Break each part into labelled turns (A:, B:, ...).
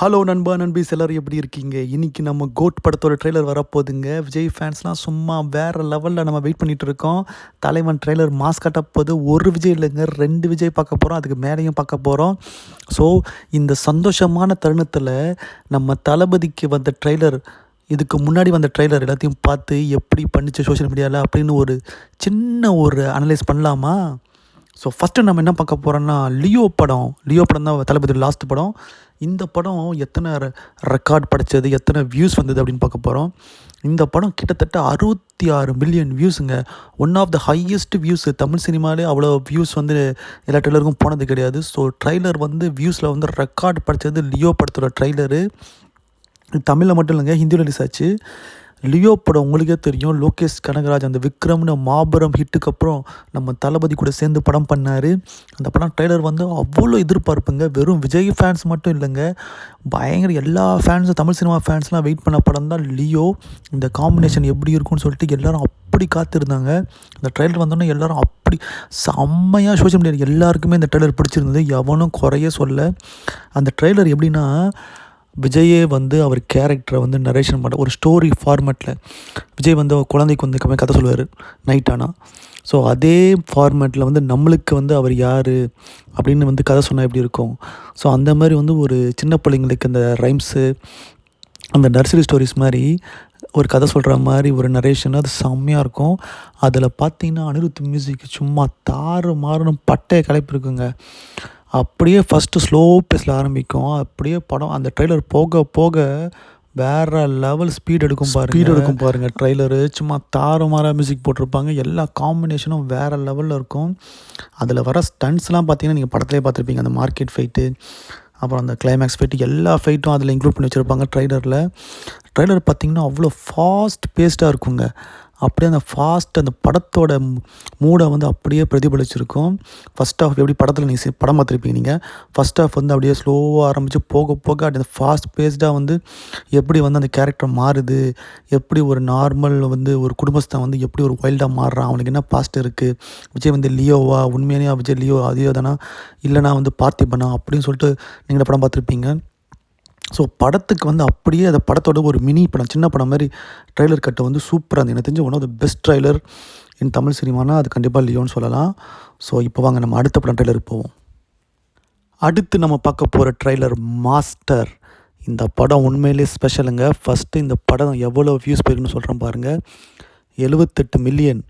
A: Hello நண்பா நண்பீஸ் எல்லோரும் எப்படி இருக்கீங்க? இன்றைக்கி நம்ம கோட் படத்தோட ட்ரெய்லர் வரப்போகுதுங்க. விஜய் ஃபேன்ஸ்லாம் சும்மா வேறு லெவலில் நம்ம வெயிட் பண்ணிகிட்டு இருக்கோம். தலைவன் ட்ரெய்லர் மாஸ் காட்டப்போது ஒரு விஜய் இல்லைங்க, 2 விஜய் பார்க்க போகிறோம். அதுக்கு மேலேயும் பார்க்க போகிறோம். ஸோ இந்த சந்தோஷமான தருணத்தில் நம்ம தளபதிக்கு வந்த ட்ரெய்லர், இதுக்கு முன்னாடி வந்த ட்ரெய்லர் எல்லாத்தையும் பார்த்து எப்படி பண்ணிச்சு சோஷியல் மீடியாவில் அப்படின்னு ஒரு சின்ன அனலைஸ் பண்ணலாமா? ஸோ ஃபஸ்ட்டு நம்ம என்ன பார்க்க போகிறோன்னா, லியோ படம் தான் தளபதி லாஸ்ட் படம். இந்த படம் எத்தனை ரெக்கார்ட் படைச்சது, எத்தனை வியூஸ் வந்தது அப்படின்னு பார்க்க போகிறோம். இந்த படம் கிட்டத்தட்ட 66 மில்லியன் வியூஸுங்க. One of the highest views. Tamil சினிமாலே அவ்வளோ வியூஸ் வந்து எல்லா ட்ரெய்லருக்கும் போனது கிடையாது. ஸோ ட்ரெய்லர் வந்து வியூஸில் வந்து ரெக்கார்ட் படைச்சது லியோ படத்தோட ட்ரெய்லரு. தமிழில் மட்டும் இல்லைங்க, ஹிந்தியில் ரிலீஸ் ஆச்சு. லியோ படம் உங்களுக்கே தெரியும், லோகேஷ் கனகராஜ் அந்த விக்ரம்னு மாபெரும் ஹிட்டுக்கு அப்புறம் நம்ம தளபதி கூட சேர்ந்து படம் பண்ணார். அந்த படம் ட்ரெய்லர் வந்து அவ்வளோ எதிர்பார்ப்புங்க. வெறும் விஜய் ஃபேன்ஸ் மட்டும் இல்லைங்க, பயங்கர எல்லா ஃபேன்ஸும், தமிழ் சினிமா ஃபேன்ஸ்லாம் வெயிட் பண்ண படம் தான் லியோ. இந்த காம்பினேஷன் எப்படி இருக்கும்னு சொல்லிட்டு எல்லோரும் அப்படி காத்திருந்தாங்க. இந்த ட்ரெய்லர் வந்தோன்னே எல்லோரும் அப்படி செம்மையாக சோஷியல் மீடியா எல்லாருக்குமே இந்த ட்ரெய்லர் பிடிச்சிருந்தது, எவனும் குறைய சொல்ல. அந்த ட்ரெய்லர் எப்படின்னா, விஜயே வந்து அவர் கேரக்டரை வந்து நரேஷன் பண்ண ஒரு ஸ்டோரி ஃபார்மேட்டில் விஜய் வந்து குழந்தைக்கு வந்து கதை சொல்லுவார் நைட் ஆனால். ஸோ அதே ஃபார்மேட்டில் வந்து நம்மளுக்கு வந்து அவர் யார் அப்படின்னு வந்து கதை சொன்னால் எப்படி இருக்கும். ஸோ அந்த மாதிரி வந்து ஒரு சின்ன பிள்ளைங்களுக்கு அந்த ரைம்ஸு, அந்த நர்சரி ஸ்டோரிஸ் மாதிரி ஒரு கதை சொல்கிற மாதிரி ஒரு நரேஷன், அது செம்மையாக இருக்கும். அதில் பார்த்திங்கன்னா அனிருத் மியூசிக் சும்மா தாறு மாறுன்னு பட்டையை கலைப்பு இருக்குங்க. அப்படியே ஃபஸ்ட்டு ஸ்லோ பேஸில் ஆரம்பிக்கும், அப்படியே படம் அந்த ட்ரெய்லர் போக போக வேறு லெவல் ஸ்பீட் எடுக்கும் பாருங்கள். ட்ரெய்லரு சும்மா தாறுமாறாக மியூசிக் போட்டிருப்பாங்க. எல்லா காம்பினேஷனும் வேறு லெவலில் இருக்கும். அதில் வர ஸ்டண்ட்ஸ்லாம் பார்த்தீங்கன்னா நீங்கள் படத்துலேயே பார்த்துருப்பீங்க. அந்த மார்க்கெட் ஃபைட்டு, அப்புறம் அந்த கிளைமேக்ஸ் ஃபைட்டு, எல்லா ஃபைட்டும் அதில் இன்க்ளூட் பண்ணி வச்சுருப்பாங்க ட்ரெய்லரில். ட்ரெய்லர் பார்த்திங்கன்னா அவ்வளோ ஃபாஸ்ட் பேஸ்டாக இருக்குங்க. அப்படியே அந்த படத்தோட மூடை வந்து அப்படியே பிரதிபலிச்சிருக்கும். ஃபஸ்ட் ஹாஃப் எப்படி படத்தில் நீங்கள் படம் பார்த்துருப்பீங்க நீங்கள், ஃபஸ்ட் ஹாஃப் வந்து அப்படியே ஸ்லோவாக ஆரம்பித்து போக போக அந்த ஃபாஸ்ட் பேஸ்டாக வந்து எப்படி வந்து அந்த கேரக்டர் மாறுது, எப்படி ஒரு நார்மல் வந்து ஒரு குடும்பஸ்தான் வந்து எப்படி ஒரு வைல்டாக மாறுறான், அவனுக்கு என்ன பாஸ்ட் இருக்குது, விஜய் வந்து லியோவா, உண்மையானே விஜய் லியோ அதியோ தானா, இல்லைனா வந்து பார்த்திபனா அப்படின்னு சொல்லிட்டு நீங்கள் படம் பார்த்துருப்பீங்க. ஸோ படத்துக்கு வந்து அப்படியே அந்த படத்தோட ஒரு மினி படம், சின்ன படம் மாதிரி ட்ரெய்லர் கட்டை வந்து சூப்பராக இருந்தது. எனக்கு தெரிஞ்சு one of the best trailer in Tamil சினிமானா அது கண்டிப்பாக லியோன்னு சொல்லலாம். ஸோ இப்போ வாங்க நம்ம அடுத்த படம் ட்ரெய்லருக்கு போவோம். அடுத்து நம்ம பார்க்க போகிற ட்ரெய்லர் மாஸ்டர். இந்த படம் உண்மையிலே ஸ்பெஷலுங்க. ஃபஸ்ட்டு இந்த படம் எவ்வளோ வியூஸ் போயிருக்குன்னு சொல்கிறேன் பாருங்கள். 78 மில்லியன்,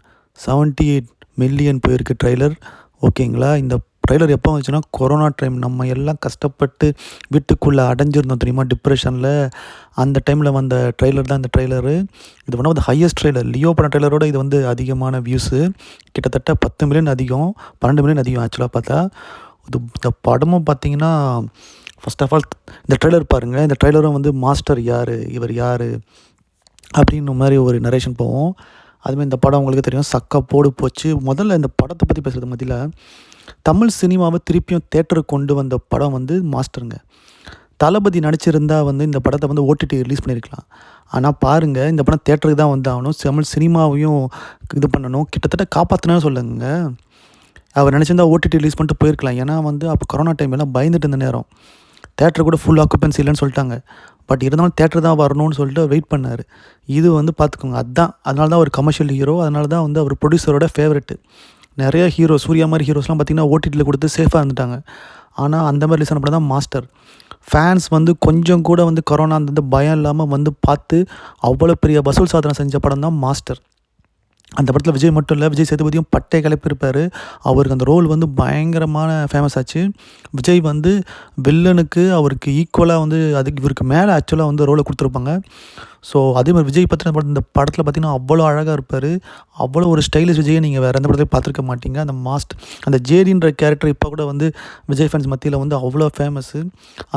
A: 78 மில்லியன் போயிருக்கு ட்ரெய்லர். ஓகேங்களா? இந்த ட்ரெய்லர் எப்போ வந்துச்சுன்னா, கொரோனா டைம் நம்ம எல்லாம் கஷ்டப்பட்டு வீட்டுக்குள்ளே அடைஞ்சிருந்தோம் தெரியுமா, டிப்ரெஷனில். அந்த டைமில் வந்த ட்ரெய்லர் தான் இந்த ட்ரெய்லரு. இது one of the highest trailer. Leo படம் ட்ரெய்லரோட இது வந்து அதிகமான வியூஸு. கிட்டத்தட்ட 10 மில்லியன் அதிகம், 12 மில்லியன் அதிகம் ஆக்சுவலாக பார்த்தா. இந்த படமும் பார்த்திங்கன்னா, ஃபர்ஸ்ட் ஆஃப் ஆல் இந்த ட்ரெய்லர் பாருங்கள். இந்த ட்ரெய்லரும் வந்து மாஸ்டர் யார், இவர் யார் அப்படின்ற மாதிரி ஒரு நரேஷன் போவோம். அதுமாதிரி இந்த படம் உங்களுக்கு தெரியும், சக்கா போடு போச்சு. முதல்ல இந்த படத்தை பற்றி பேசுகிறது மத்தியில், தமிழ் சினிமாவை திருப்பியும் தேட்டருக்கு கொண்டு வந்த படம் வந்து மாஸ்டருங்க. தளபதி நடிச்சிருந்தால் வந்து இந்த படத்தை வந்து ஓடிடி ரிலீஸ் பண்ணியிருக்கலாம். ஆனால் பாருங்கள், இந்த படம் தேட்டருக்கு தான் வந்து ஆகணும். தமிழ் சினிமாவையும் இது பண்ணணும், கிட்டத்தட்ட காப்பாற்றினான்னு சொல்லுங்க. அவர் நினச்சிருந்தா ஓடிடி ரிலீஸ் பண்ணிட்டு போயிருக்கலாம். ஏன்னா வந்து அப்போ கொரோனா டைம் எல்லாம் பயந்துட்டு இருந்த நேரம், தேட்டர் கூட ஃபுல் ஆக்குபென்சி இல்லைன்னு சொல்லிட்டாங்க. பட் இருந்தாலும் தேட்டர் தான் வரணும்னு சொல்லிட்டு வெயிட் பண்ணார். இது வந்து பார்த்துக்கோங்க, அதனால தான் ஒரு கமர்ஷியல் ஹீரோ, அதனால தான் வந்து அவர் ப்ரொடியூசரோட ஃபேவரெட்டு. நிறைய ஹீரோ, சூர்யா மாதிரி ஹீரோஸ்லாம் பார்த்திங்கன்னா ஓடிடியில் கொடுத்து சேஃபாக இருந்துட்டாங்க. ஆனால் அந்த மாதிரி ரிலீஸ் ஆன படம் தான் மாஸ்டர். ஃபேன்ஸ் வந்து கொஞ்சம் கூட வந்து கொரோனா அந்த பயம் இல்லாமல் வந்து பார்த்து அவ்வளோ பெரிய வசூல் சாதனை செஞ்ச படம் தான் மாஸ்டர். அந்த படத்தில் விஜய் மட்டும் இல்லை, விஜய் சேதுபதியும் பட்டை கிளப்பியிருப்பார். அவருக்கு அந்த ரோல் வந்து பயங்கரமான ஃபேமஸ் ஆச்சு. விஜய் வந்து வில்லனுக்கு அவருக்கு ஈக்குவலாக வந்து அதுக்கு இவருக்கு மேலே ஆக்சுவலாக வந்து ரோலை கொடுத்துருப்பாங்க. ஸோ அதே மாதிரி விஜய் பற்றின இந்த படத்தில் பார்த்திங்கன்னா அவ்வளோ அழகாக இருப்பார். அவ்வளோ ஒரு ஸ்டைலிஷ் விஜயை நீங்கள் வேறு எந்த படத்தையும் பார்த்துருக்க மாட்டீங்க. அந்த ஜேடின்ற கேரக்டர் இப்போ கூட வந்து விஜய் ஃபேன்ஸ் மத்தியில் வந்து அவ்வளோ ஃபேமஸ்ஸு.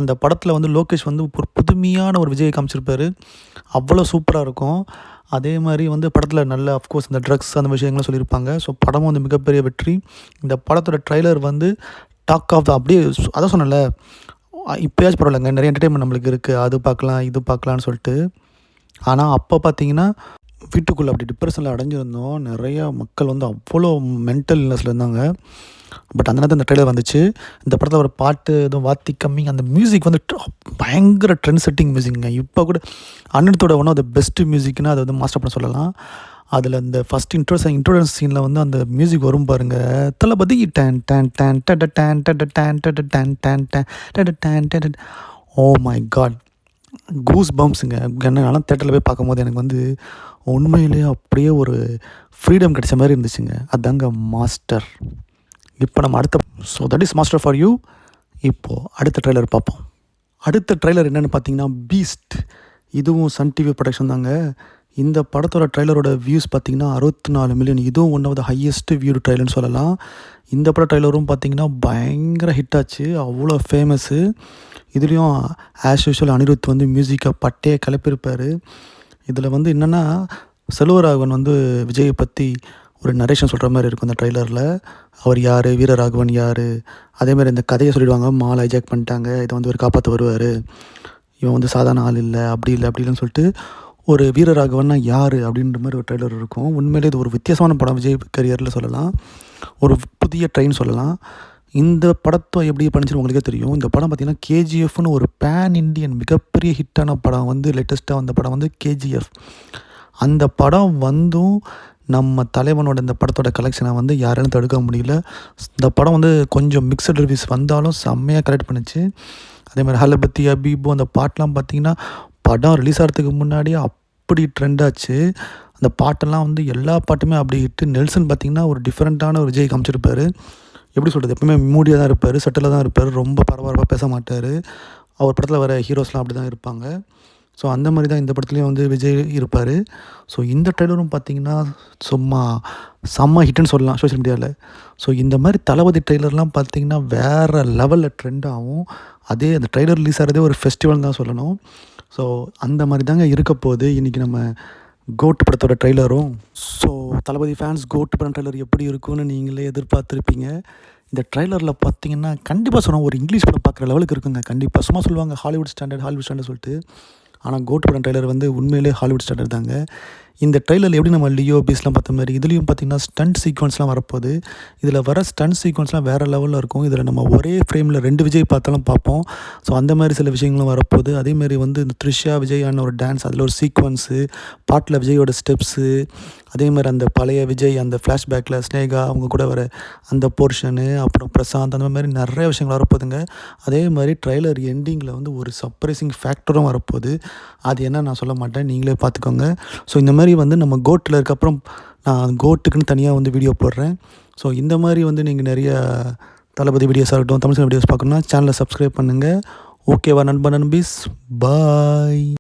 A: அந்த படத்தில் வந்து லோகேஷ் வந்து ஒரு புதுமையான ஒரு விஜயை காமிச்சிருப்பார். அவ்வளோ சூப்பராக இருக்கும். அதே மாதிரி வந்து படத்தில் நல்ல அஃப்கோர்ஸ் இந்த ட்ரக்ஸ் அந்த விஷயங்கள்லாம் சொல்லியிருப்பாங்க. ஸோ படமும் வந்து மிகப்பெரிய வெற்றி. இந்த படத்தோட ட்ரெய்லர் வந்து டாக் ஆஃப் த அப்படியே அதான் சொன்னல, இப்போயாச்சும் பரவாயில்லைங்க, நிறைய என்டர்டைன்மெண்ட் நம்மளுக்கு இருக்குது, அது பார்க்கலாம் இது பார்க்கலான்னு சொல்லிட்டு. ஆனால் அப்போ பார்த்திங்கன்னா வீட்டுக்குள்ளே அப்படி டிப்ரெஷனில் அடைஞ்சிருந்தோம். நிறையா மக்கள் வந்து அவ்வளோ மென்டல் இல்னஸில் இருந்தாங்க. பட் அந்த நேரத்தில் இந்த ட்ரெய்லர் வந்துச்சு. இந்த படத்தில் ஒரு பாட்டு எதுவும் வாத்தி கம்மிங், அந்த மியூசிக் வந்து பயங்கர ட்ரெண்ட் செட்டிங் மியூசிக்ங்க. இப்போ கூட அனிருத்தோட ஒன் ஆஃப் த பெஸ்ட் மியூசிக்னா அது வந்து மாஸ்டர் படம் சொல்லலாம். அதில் இந்த ஃபஸ்ட் இன்ட்ரோடக்ஷன் சீனில் வந்து அந்த மியூசிக் வரும் பாருங்க, தளபதி டேன் டேன் டேன் டட டேன் டட டேன் டட டேன் டேன் டேன் டட டேன் டட. ஓ மை காட், கூஸ் பம்ப்ஸுங்க. என்னாலும் தேட்டரில் போய் பார்க்கும்போது எனக்கு வந்து உண்மையிலேயே அப்படியே ஒரு ஃப்ரீடம் கிடைச்ச மாதிரி இருந்துச்சுங்க. அதாங்க மாஸ்டர். இப்போ நம்ம அடுத்த, so that is master for you. இப்போது அடுத்த ட்ரெய்லர் பார்ப்போம். அடுத்த ட்ரெய்லர் என்னென்னு பார்த்தீங்கன்னா பீஸ்ட். இதுவும் சன் டிவி ப்ரொடக்ஷன் தாங்க. இந்த படத்தோட ட்ரெய்லரோட வியூஸ் பார்த்திங்கன்னா 64 மில்லியன். இதுவும் one of the highest viewed ட்ரெய்லர்னு சொல்லலாம். இந்த பட ட்ரெய்லரும் பார்த்திங்கன்னா பயங்கர ஹிட் ஆச்சு, அவ்வளோ ஃபேமஸ்ஸு. இதுலேயும் ஆஸ் யூஷுவல் அனிருத் வந்து மியூசிக்கை பட்டையை கிளப்பியிருப்பார். இதில் வந்து என்னென்னா செல்வராகவன் வந்து விஜயை பற்றி ஒரு நரேஷன் சொல்கிற மாதிரி இருக்கும் இந்த ட்ரெய்லரில். அவர் யார், வீரராகவன் யார், அதேமாதிரி இந்த கதையை சொல்லிடுவாங்க. மால் ஹைஜாக் பண்ணிட்டாங்க, இதை வந்து ஒரு காப்பாற்ற வருவார், இவன் வந்து சாதாரண ஆள் இல்லை, அப்படி இல்லை அப்படி இல்லைன்னு சொல்லிட்டு ஒரு வீரராகவன்னா யார் அப்படின்ற மாதிரி ஒரு ட்ரெய்லர் இருக்கும். உண்மையிலே இது ஒரு வித்தியாசமான படம் விஜய் கரியரில் சொல்லலாம், ஒரு புதிய ட்ரெயின் சொல்லலாம். இந்த படத்தை எப்படி பண்ணிச்சுன்னு உங்களுக்கே தெரியும். இந்த படம் பார்த்திங்கன்னா கேஜிஎஃப்னு ஒரு பேன் இண்டியன் மிகப்பெரிய ஹிட்டான படம் வந்து லேட்டஸ்ட்டாக வந்த படம் வந்து கேஜிஎஃப். அந்த படம் வந்தும் நம்ம தலைவனோட இந்த படத்தோட கலெக்ஷனை வந்து யாராலும் தடுக்க முடியல. இந்த படம் வந்து கொஞ்சம் மிக்சட் ரிவ்யூஸ் வந்தாலும் செம்மையாக கரெக்ட் பண்ணிச்சு. அதேமாதிரி ஹலபத்தி அபீபு அந்த பாட்டெலாம் பார்த்திங்கன்னா படம் ரிலீஸ் ஆகிறதுக்கு முன்னாடியே அப்படி ட்ரெண்ட் ஆச்சு. அந்த பாட்டெல்லாம் வந்து எல்லா பாட்டுமே அப்படி ஹிட்டு. நெல்சன் பார்த்திங்கன்னா ஒரு டிஃப்ரெண்ட்டான ஒரு விஜய் காமிச்சிருப்பார். எப்படி சொல்கிறது, எப்பவுமே மூடியாக தான் இருப்பார், செட்டில் தான் இருப்பார், ரொம்ப பரபரப்பாக பேச மாட்டார். அவர் படத்தில் வர ஹீரோஸ்லாம் அப்படி தான் இருப்பாங்க. ஸோ அந்த மாதிரி தான் இந்த படத்துலேயும் வந்து விஜய் இருப்பார். ஸோ இந்த ட்ரெய்லரும் பார்த்திங்கன்னா சும்மா செம்ம ஹிட்டுன்னு சொல்லலாம் சோஷியல் மீடியாவில். ஸோ இந்த மாதிரி தளபதி ட்ரெய்லர்லாம் பார்த்திங்கன்னா வேறு லெவலில் ட்ரெண்ட் ஆகும். அதே அந்த ட்ரெய்லர் ரிலீஸ் ஆகிறதே ஒரு ஃபெஸ்டிவல் தான் சொல்லணும். ஸோ அந்த மாதிரி தாங்க இருக்க போகுது இன்றைக்கி நம்ம கோட் படத்தோட ட்ரெய்லரும். ஸோ தளபதி ஃபேன்ஸ் கோட் படம் ட்ரெய்லர் எப்படி இருக்குன்னு நீங்களே எதிர்பார்த்துருப்பீங்க. இந்த ட்ரெய்லரில் பார்த்தீங்கன்னா கண்டிப்பாக சொன்னால் ஒரு இங்கிலீஷ் படம் பார்க்குற லெவலுக்கு இருக்குங்க. கண்டிப்பாக சும்மா சொல்லுவாங்க ஹாலிவுட் ஸ்டாண்டர்ட் சொல்லிட்டு, ஆனால் கோட் படம் ட்ரெய்லர் வந்து உண்மையிலே ஹாலிவுட் ஸ்டாண்டர்ட் தாங்க. இந்த ட்ரெய்லரில் எப்படி நம்ம லியோ பீஸ்லாம் பார்த்த மாதிரி இதுலேயும் பார்த்திங்கன்னா ஸ்டண்ட் சீக்வன்ஸ்லாம் வரப்போகுது. இதில் வர ஸ்டண்ட் சீக்வன்ஸ்லாம் வேறு லெவலில் இருக்கும். இதில் நம்ம ஒரே ஃப்ரேமில் 2 விஜய் பார்த்தாலும் பார்ப்போம். ஸோ அந்த மாதிரி சில விஷயங்களும் வரப்போகுது. அதேமாதிரி வந்து இந்த த்ரிஷா விஜயான ஒரு டான்ஸ், அதில் ஒரு சீக்வன்ஸு, பாட்டில் விஜயோட ஸ்டெப்ஸு, அதேமாதிரி அந்த பழைய விஜய் அந்த ஃப்ளாஷ்பேக்கில் ஸ்னேகா அவங்க கூட வர அந்த போர்ஷனு, அப்புறம் பிரசாந்த், அந்த மாதிரி நிறைய விஷயங்கள் வரப்போகுதுங்க. அதே மாதிரி ட்ரெய்லர் எண்டிங்கில் வந்து ஒரு சர்ப்ரைசிங் ஃபேக்டரும் வரப்போகுது. அது என்ன நான் சொல்ல மாட்டேன், நீங்களே பார்த்துக்கோங்க. ஸோ இந்த மாதிரி வந்து நம்ம கோட்டில் இருக்கப்பறம் நான் கோட்டுக்குன்னு தனியாக வந்து வீடியோ போடுறேன். ஸோ இந்த மாதிரி வந்து நீங்கள் நிறைய தளபதி வீடியோஸ் ஆகட்டும், தமிழ் சினிமா வீடியோஸ் பார்க்கணுன்னா சேனலை சப்ஸ்கிரைப் பண்ணுங்கள். ஓகேவா நண்பீஸ், பாய்.